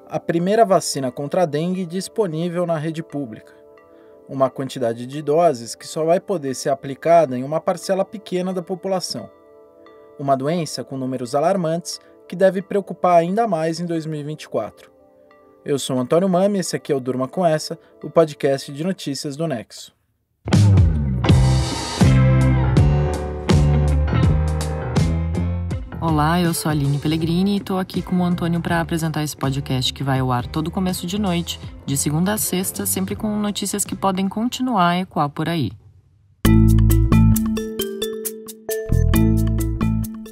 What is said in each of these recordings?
a primeira vacina contra a dengue disponível na rede pública. Uma quantidade de doses que só vai poder ser aplicada em uma parcela pequena da população. Uma doença com números alarmantes que deve preocupar ainda mais em 2024. Eu sou o Antônio Mami, esse aqui é o Durma Com Essa, o podcast de notícias do Nexo. Olá, eu sou a Aline Pellegrini e estou aqui com o Antônio para apresentar esse podcast que vai ao ar todo começo de noite, de segunda a sexta, sempre com notícias que podem continuar a ecoar por aí.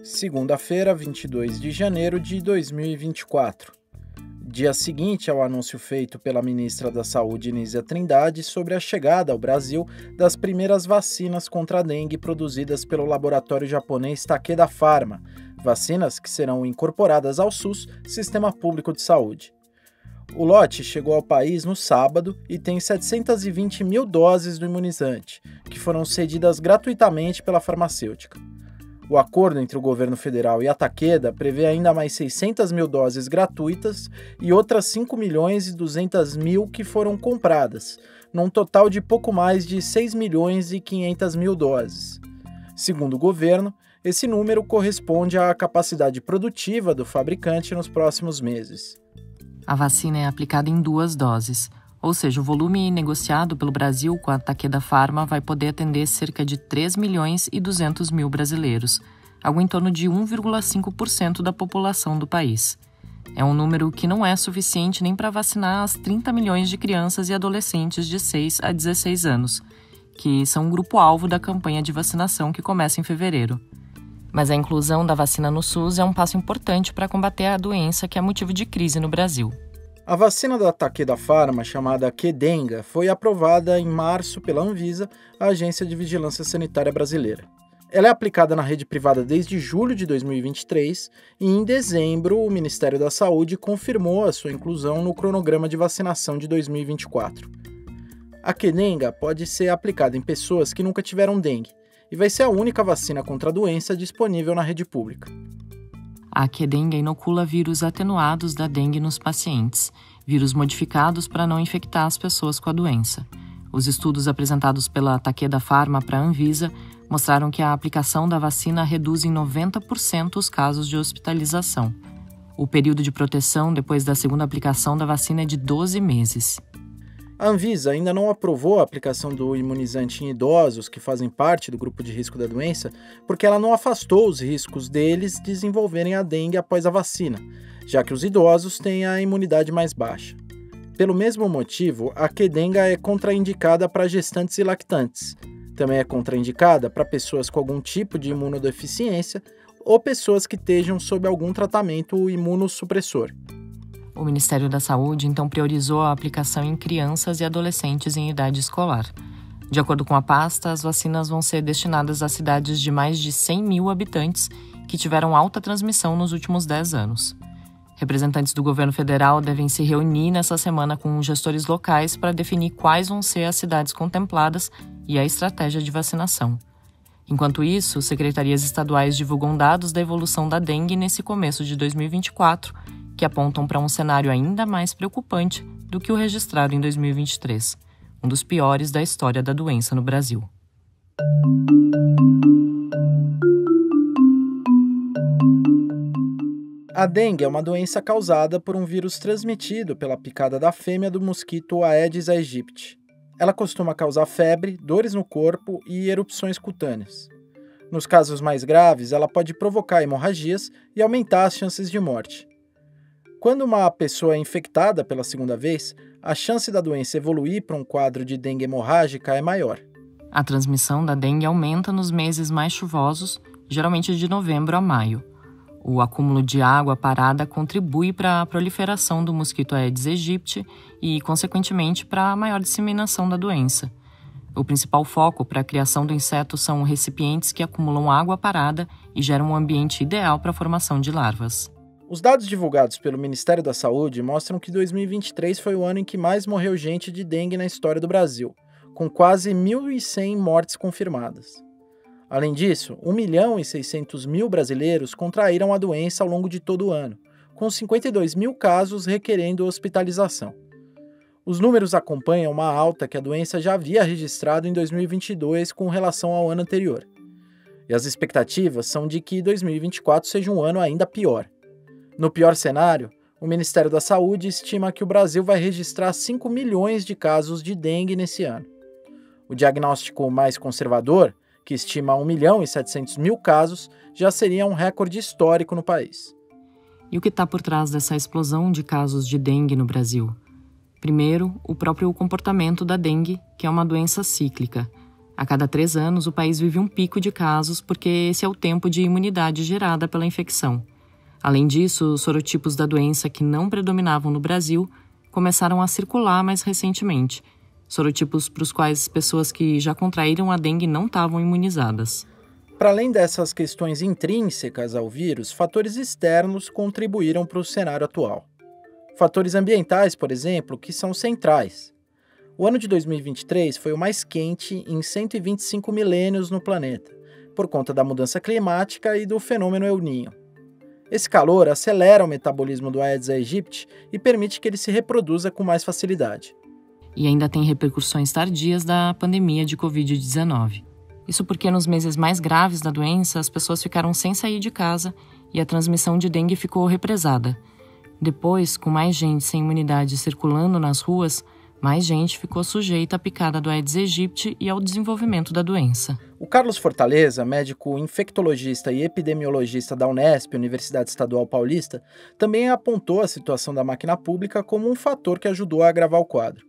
Segunda-feira, 22 de janeiro de 2024. Dia seguinte ao anúncio feito pela ministra da Saúde, Nízia Trindade, sobre a chegada ao Brasil das primeiras vacinas contra a dengue produzidas pelo laboratório japonês Takeda Pharma, vacinas que serão incorporadas ao SUS, Sistema Público de Saúde. O lote chegou ao país no sábado e tem 720 mil doses do imunizante, que foram cedidas gratuitamente pela farmacêutica. O acordo entre o governo federal e a Takeda prevê ainda mais 600 mil doses gratuitas e outras 5 milhões e 200 mil que foram compradas, num total de pouco mais de 6 milhões e 500 mil doses. Segundo o governo, esse número corresponde à capacidade produtiva do fabricante nos próximos meses. A vacina é aplicada em 2 doses, ou seja, o volume negociado pelo Brasil com a Takeda Pharma vai poder atender cerca de 3 milhões e 200 mil brasileiros, algo em torno de 1,5% da população do país. É um número que não é suficiente nem para vacinar as 30 milhões de crianças e adolescentes de 6 a 16 anos, que são o grupo-alvo da campanha de vacinação que começa em fevereiro. Mas a inclusão da vacina no SUS é um passo importante para combater a doença que é motivo de crise no Brasil. A vacina da Takeda Pharma, chamada Qdenga, foi aprovada em março pela Anvisa, a Agência de Vigilância Sanitária Brasileira. Ela é aplicada na rede privada desde julho de 2023 e em dezembro o Ministério da Saúde confirmou a sua inclusão no cronograma de vacinação de 2024. A Qdenga pode ser aplicada em pessoas que nunca tiveram dengue e vai ser a única vacina contra a doença disponível na rede pública. A Qdenga inocula vírus atenuados da dengue nos pacientes, vírus modificados para não infectar as pessoas com a doença. Os estudos apresentados pela Takeda Pharma para a Anvisa mostraram que a aplicação da vacina reduz em 90% os casos de hospitalização. O período de proteção depois da segunda aplicação da vacina é de 12 meses. A Anvisa ainda não aprovou a aplicação do imunizante em idosos que fazem parte do grupo de risco da doença, porque ela não afastou os riscos deles desenvolverem a dengue após a vacina, já que os idosos têm a imunidade mais baixa. Pelo mesmo motivo, a Qdenga é contraindicada para gestantes e lactantes. Também é contraindicada para pessoas com algum tipo de imunodeficiência ou pessoas que estejam sob algum tratamento imunossupressor. O Ministério da Saúde, então, priorizou a aplicação em crianças e adolescentes em idade escolar. De acordo com a pasta, as vacinas vão ser destinadas a cidades de mais de 100 mil habitantes que tiveram alta transmissão nos últimos 10 anos. Representantes do governo federal devem se reunir nessa semana com gestores locais para definir quais vão ser as cidades contempladas e a estratégia de vacinação. Enquanto isso, secretarias estaduais divulgam dados da evolução da dengue nesse começo de 2024, que apontam para um cenário ainda mais preocupante do que o registrado em 2023, um dos piores da história da doença no Brasil. A dengue é uma doença causada por um vírus transmitido pela picada da fêmea do mosquito Aedes aegypti. Ela costuma causar febre, dores no corpo e erupções cutâneas. Nos casos mais graves, ela pode provocar hemorragias e aumentar as chances de morte. Quando uma pessoa é infectada pela segunda vez, a chance da doença evoluir para um quadro de dengue hemorrágica é maior. A transmissão da dengue aumenta nos meses mais chuvosos, geralmente de novembro a maio. O acúmulo de água parada contribui para a proliferação do mosquito Aedes aegypti e, consequentemente, para a maior disseminação da doença. O principal foco para a criação do inseto são recipientes que acumulam água parada e geram um ambiente ideal para a formação de larvas. Os dados divulgados pelo Ministério da Saúde mostram que 2023 foi o ano em que mais morreu gente de dengue na história do Brasil, com quase 1.100 mortes confirmadas. Além disso, 1.600.000 brasileiros contraíram a doença ao longo de todo o ano, com 52 mil casos requerendo hospitalização. Os números acompanham uma alta que a doença já havia registrado em 2022 com relação ao ano anterior. E as expectativas são de que 2024 seja um ano ainda pior. No pior cenário, o Ministério da Saúde estima que o Brasil vai registrar 5 milhões de casos de dengue nesse ano. O diagnóstico mais conservador, que estima 1.700.000 casos, já seria um recorde histórico no país. E o que está por trás dessa explosão de casos de dengue no Brasil? Primeiro, o próprio comportamento da dengue, que é uma doença cíclica. A cada 3 anos, o país vive um pico de casos porque esse é o tempo de imunidade gerada pela infecção. Além disso, os sorotipos da doença que não predominavam no Brasil começaram a circular mais recentemente, sorotipos para os quais pessoas que já contraíram a dengue não estavam imunizadas. Para além dessas questões intrínsecas ao vírus, fatores externos contribuíram para o cenário atual. Fatores ambientais, por exemplo, que são centrais. O ano de 2023 foi o mais quente em 125 milênios no planeta, por conta da mudança climática e do fenômeno El Niño. Esse calor acelera o metabolismo do Aedes aegypti e permite que ele se reproduza com mais facilidade. E ainda tem repercussões tardias da pandemia de Covid-19. Isso porque nos meses mais graves da doença, as pessoas ficaram sem sair de casa e a transmissão de dengue ficou represada. Depois, com mais gente sem imunidade circulando nas ruas, mais gente ficou sujeita à picada do Aedes aegypti e ao desenvolvimento da doença. O Carlos Fortaleza, médico infectologista e epidemiologista da Unesp, Universidade Estadual Paulista, também apontou a situação da máquina pública como um fator que ajudou a agravar o quadro.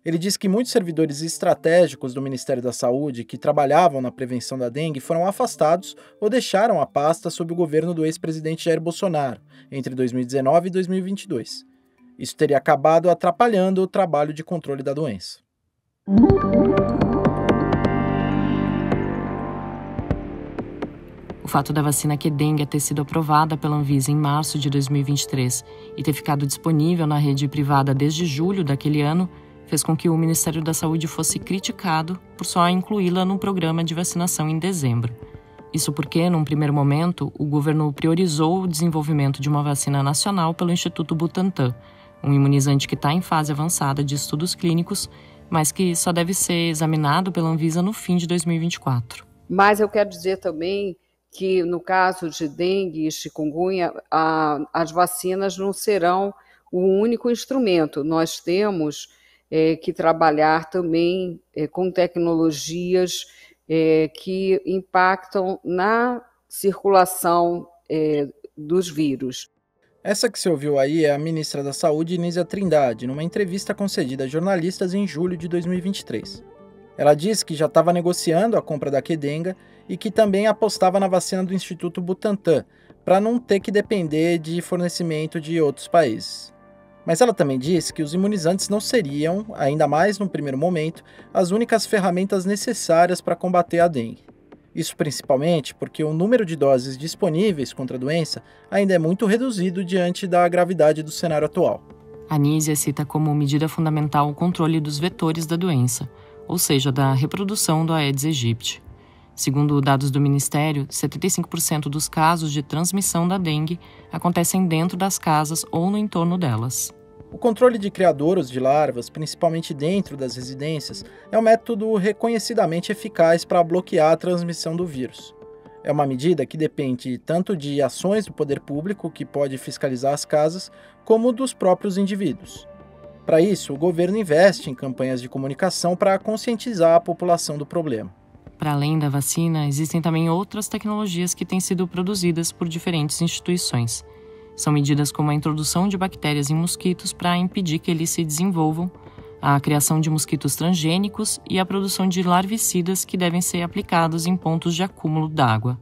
Ele diz que muitos servidores estratégicos do Ministério da Saúde que trabalhavam na prevenção da dengue foram afastados ou deixaram a pasta sob o governo do ex-presidente Jair Bolsonaro, entre 2019 e 2022. Isso teria acabado atrapalhando o trabalho de controle da doença. O fato da vacina Qdenga ter sido aprovada pela Anvisa em março de 2023 e ter ficado disponível na rede privada desde julho daquele ano fez com que o Ministério da Saúde fosse criticado por só incluí-la no programa de vacinação em dezembro. Isso porque, num primeiro momento, o governo priorizou o desenvolvimento de uma vacina nacional pelo Instituto Butantan, um imunizante que está em fase avançada de estudos clínicos, mas que só deve ser examinado pela Anvisa no fim de 2024. Mas eu quero dizer também que, no caso de dengue e chikungunya, as vacinas não serão o único instrumento. Nós temos que trabalhar também com tecnologias que impactam na circulação dos vírus. Essa que você ouviu aí é a ministra da Saúde, Nízia Trindade, numa entrevista concedida a jornalistas em julho de 2023. Ela disse que já estava negociando a compra da Qdenga e que também apostava na vacina do Instituto Butantan, para não ter que depender de fornecimento de outros países. Mas ela também disse que os imunizantes não seriam, ainda mais no primeiro momento, as únicas ferramentas necessárias para combater a dengue. Isso principalmente porque o número de doses disponíveis contra a doença ainda é muito reduzido diante da gravidade do cenário atual. A Nízia cita como medida fundamental o controle dos vetores da doença, ou seja, da reprodução do Aedes aegypti. Segundo dados do Ministério, 75% dos casos de transmissão da dengue acontecem dentro das casas ou no entorno delas. O controle de criadouros de larvas, principalmente dentro das residências, é um método reconhecidamente eficaz para bloquear a transmissão do vírus. É uma medida que depende tanto de ações do poder público, que pode fiscalizar as casas, como dos próprios indivíduos. Para isso, o governo investe em campanhas de comunicação para conscientizar a população do problema. Para além da vacina, existem também outras tecnologias que têm sido produzidas por diferentes instituições. São medidas como a introdução de bactérias em mosquitos para impedir que eles se desenvolvam, a criação de mosquitos transgênicos e a produção de larvicidas que devem ser aplicados em pontos de acúmulo d'água.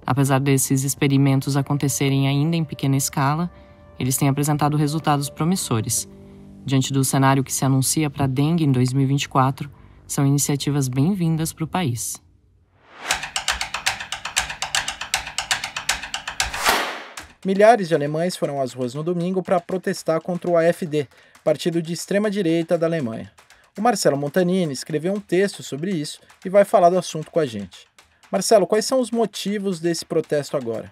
Apesar desses experimentos acontecerem ainda em pequena escala, eles têm apresentado resultados promissores. Diante do cenário que se anuncia para a dengue em 2024, são iniciativas bem-vindas para o país. Milhares de alemães foram às ruas no domingo para protestar contra o AfD, partido de extrema-direita da Alemanha. O Marcelo Montanini escreveu um texto sobre isso e vai falar do assunto com a gente. Marcelo, quais são os motivos desse protesto agora?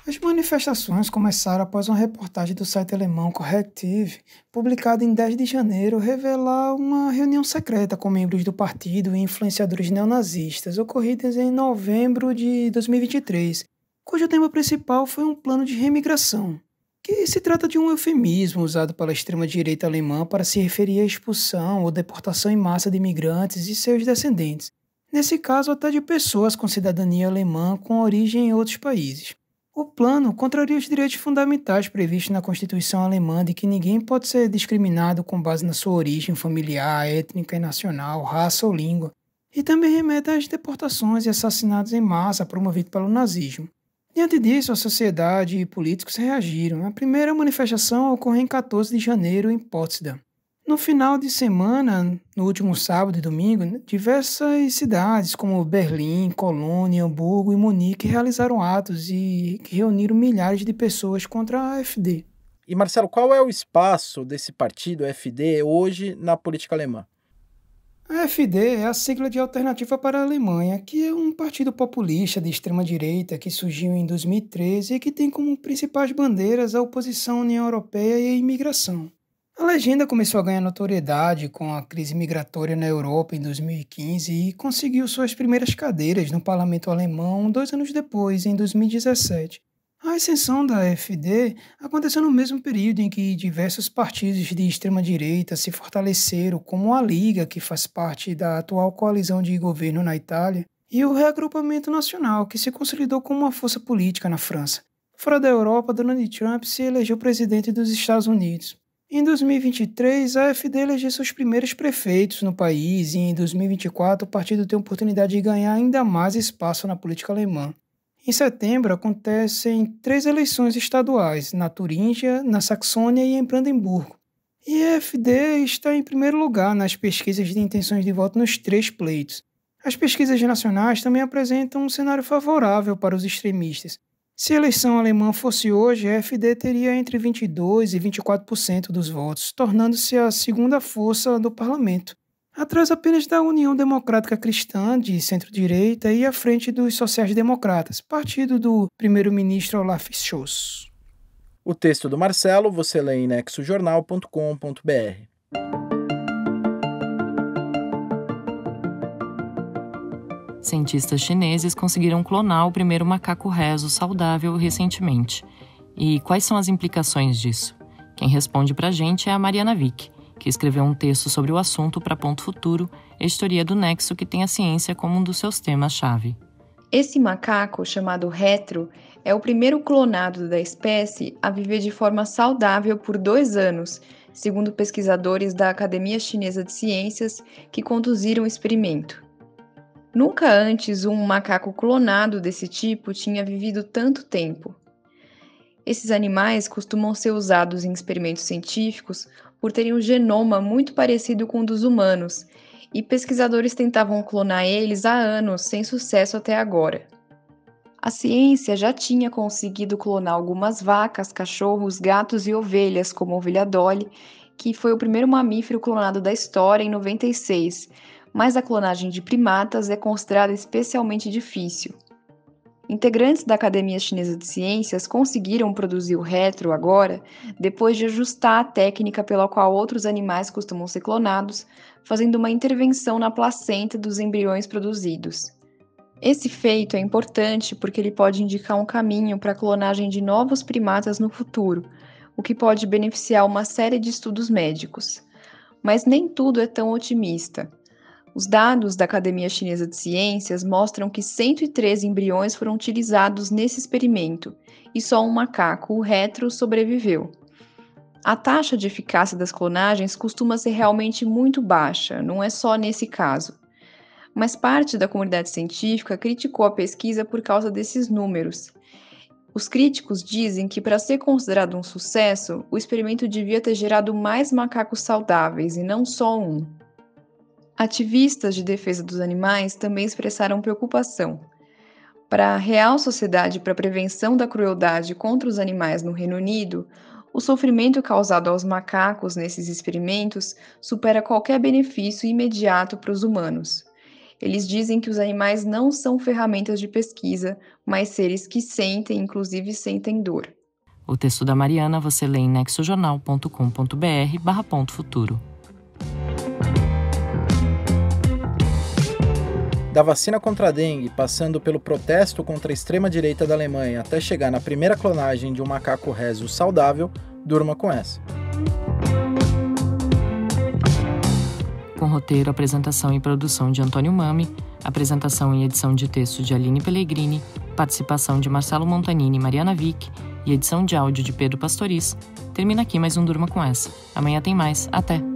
As manifestações começaram após uma reportagem do site alemão Correctiv, publicada em 10 de janeiro, revelar uma reunião secreta com membros do partido e influenciadores neonazistas, ocorridas em novembro de 2023, cujo tema principal foi um plano de remigração, que se trata de um eufemismo usado pela extrema-direita alemã para se referir à expulsão ou deportação em massa de imigrantes e seus descendentes, nesse caso até de pessoas com cidadania alemã com origem em outros países. O plano contraria os direitos fundamentais previstos na Constituição alemã de que ninguém pode ser discriminado com base na sua origem familiar, étnica e nacional, raça ou língua, e também remete às deportações e assassinatos em massa promovidos pelo nazismo. Diante disso, a sociedade e políticos reagiram. A primeira manifestação ocorreu em 14 de janeiro em Potsdam. No final de semana, no último sábado e domingo, diversas cidades como Berlim, Colônia, Hamburgo e Munique realizaram atos e que reuniram milhares de pessoas contra a AfD. E Marcelo, qual é o espaço desse partido, AfD, hoje na política alemã? A AfD é a sigla de Alternativa para a Alemanha, que é um partido populista de extrema-direita que surgiu em 2013 e que tem como principais bandeiras a oposição à União Europeia e a imigração. A legenda começou a ganhar notoriedade com a crise migratória na Europa em 2015 e conseguiu suas primeiras cadeiras no parlamento alemão 2 anos depois, em 2017. A ascensão da AfD aconteceu no mesmo período em que diversos partidos de extrema-direita se fortaleceram, como a Liga, que faz parte da atual coalizão de governo na Itália, e o Reagrupamento Nacional, que se consolidou como uma força política na França. Fora da Europa, Donald Trump se elegeu presidente dos Estados Unidos. Em 2023, a AfD elegeu seus primeiros prefeitos no país e em 2024 o partido tem a oportunidade de ganhar ainda mais espaço na política alemã. Em setembro acontecem 3 eleições estaduais, na Turíngia, na Saxônia e em Brandemburgo. E a AfD está em primeiro lugar nas pesquisas de intenções de voto nos 3 pleitos. As pesquisas nacionais também apresentam um cenário favorável para os extremistas. Se a eleição alemã fosse hoje, a AfD teria entre 22% e 24% dos votos, tornando-se a segunda força do parlamento, atrás apenas da União Democrática Cristã, de centro-direita, e à frente dos sociais-democratas, partido do primeiro-ministro Olaf Scholz. O texto do Marcelo você lê em nexojornal.com.br. Cientistas chineses conseguiram clonar o primeiro macaco reso saudável recentemente. E quais são as implicações disso? Quem responde pra gente é a Mariana Vick, que escreveu um texto sobre o assunto para Ponto Futuro, editoria do Nexo, que tem a ciência como um dos seus temas-chave. Esse macaco, chamado Retro, é o primeiro clonado da espécie a viver de forma saudável por 2 anos, segundo pesquisadores da Academia Chinesa de Ciências que conduziram o experimento. Nunca antes um macaco clonado desse tipo tinha vivido tanto tempo. Esses animais costumam ser usados em experimentos científicos por terem um genoma muito parecido com o dos humanos, e pesquisadores tentavam clonar eles há anos, sem sucesso até agora. A ciência já tinha conseguido clonar algumas vacas, cachorros, gatos e ovelhas, como a ovelha Dolly, que foi o primeiro mamífero clonado da história em 96, mas a clonagem de primatas é considerada especialmente difícil. Integrantes da Academia Chinesa de Ciências conseguiram produzir o Retro agora, depois de ajustar a técnica pela qual outros animais costumam ser clonados, fazendo uma intervenção na placenta dos embriões produzidos. Esse feito é importante porque ele pode indicar um caminho para a clonagem de novos primatas no futuro, o que pode beneficiar uma série de estudos médicos. Mas nem tudo é tão otimista. Os dados da Academia Chinesa de Ciências mostram que 113 embriões foram utilizados nesse experimento e só um macaco, o Retro, sobreviveu. A taxa de eficácia das clonagens costuma ser realmente muito baixa, não é só nesse caso. Mas parte da comunidade científica criticou a pesquisa por causa desses números. Os críticos dizem que, para ser considerado um sucesso, o experimento devia ter gerado mais macacos saudáveis e não só um. Ativistas de defesa dos animais também expressaram preocupação. Para a Real Sociedade para a Prevenção da Crueldade contra os Animais no Reino Unido, o sofrimento causado aos macacos nesses experimentos supera qualquer benefício imediato para os humanos. Eles dizem que os animais não são ferramentas de pesquisa, mas seres que sentem, inclusive sentem dor. O texto da Mariana você lê em nexojornal.com.br/.futuro. Da vacina contra a dengue, passando pelo protesto contra a extrema-direita da Alemanha até chegar na primeira clonagem de um macaco résio saudável, durma com essa. Com roteiro, apresentação e produção de Antônio Mami, apresentação e edição de texto de Aline Pellegrini, participação de Marcelo Montanini e Mariana Vick e edição de áudio de Pedro Pastoriz, termina aqui mais um Durma com essa. Amanhã tem mais. Até!